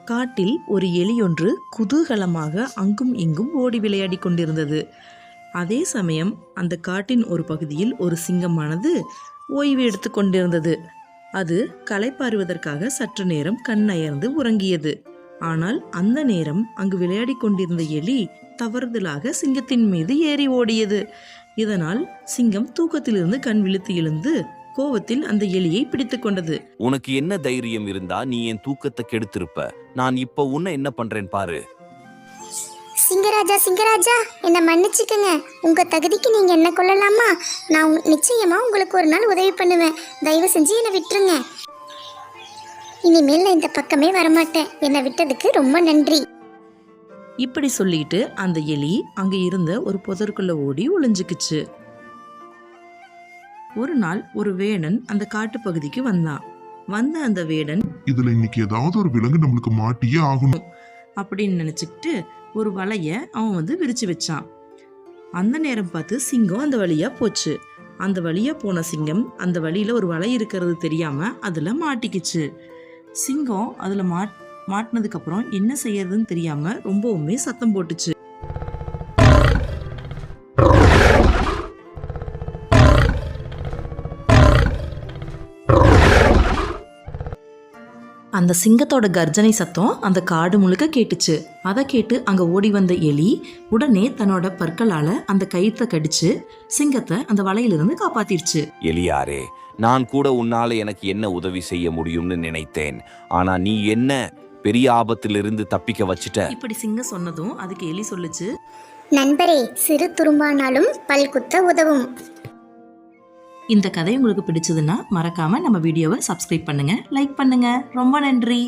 காட்டில் ஒரு எலியொன்று குதூகலமாக அங்கும் இங்கும் ஓடி விளையாடி கொண்டிருந்தது. அதே சமயம் அந்த காட்டின் ஒரு பகுதியில் ஒரு சிங்கமானது ஓய்வு எடுத்து கொண்டிருந்தது. அது களைப்பாறுவதற்காக சற்று நேரம் கண்ணயர்ந்து உறங்கியது. ஆனால் அந்த நேரம் அங்கு விளையாடி கொண்டிருந்த எலி தவறுதலாக சிங்கத்தின் மீது ஏறி ஓடியது. இதனால் சிங்கம் தூக்கத்திலிருந்து கண் விழித்து எழுந்து கோவத்தில் அந்த எலியை பிடித்து கொண்டது. உனக்கு என்ன தைரியம் இருந்தா நீ என் தூக்கத்தை கெடுத்திருப்ப. நான் இப்ப உன்னை என்ன பண்றேன் பாரு. சிங்கராஜா சிங்கராஜா, என்னை மன்னிச்சுக்கங்க. உங்க தகுதிக்கு நீங்க என்ன கொள்ளலாமா? நான் நிச்சயமா உங்களுக்கு ஒரு நாள் உதவி பண்ணுவேன். தயவு செஞ்சு என்னை விட்டுருங்க. இனிமேல் நான் இந்த பக்கமே வரமாட்டேன். என்னை விட்டதுக்கு ரொம்ப நன்றி. இப்படி சொல்லிட்டு அந்த எலி அங்க இருந்த ஒரு புதருக்குள்ள ஓடி ஒளிஞ்சுக்குச்சு. ஒரு நாள் ஒரு வேடன் அந்த காட்டு பகுதிக்கு வந்தான். வந்த அந்த வேடன் இதுல இன்னைக்கு ஏதாவது ஒரு விலங்கு நம்மளுக்கு மாட்டியே ஆகணும் அப்படின்னு நினைச்சுக்கிட்டு ஒரு வலைய அவன் விரிச்சு வச்சான். அந்த நேரம் பார்த்து சிங்கம் அந்த வழியா போச்சு. அந்த வழியா போன சிங்கம் அந்த வழியில ஒரு வலை இருக்கிறது தெரியாம அதுல மாட்டிக்கிச்சு. சிங்கம் அதுல மாட்டினதுக்கு அப்புறம் என்ன செய்யறதுன்னு தெரியாம ரொம்பவுமே சத்தம் போட்டுச்சு. அந்த சிங்கத்தோட கர்ஜனை சத்தம் அந்த காடு முழுக்க கேட்டுச்சு. அதை கேட்டு அங்க ஓடி வந்த எலி உடனே தன்னோட பற்களால அந்த கயிற்றை கடிச்சு சிங்கத்தை அந்த வலையிலிருந்து காப்பாத்திருச்சு. எலியாரே, நான் கூட உன்னால எனக்கு என்ன உதவி செய்ய முடியும்னு நினைத்தேன். ஆனா நீ என்ன பெரிய ஆபத்திலிருந்து தப்பிக்க வச்சிட்ட. இப்படி சிங்கம் சொன்னதும் அதுக்கு எலி சொல்லுச்சு, நண்பரே, சிறு துரும்பானாலும் பல் குத்த உதவும். இந்த கதை உங்களுக்கு பிடிச்சதுன்னா மறக்காம நம்ம வீடியோவை சப்ஸ்கிரைப் பண்ணுங்க, லைக் பண்ணுங்க. ரொம்ப நன்றி.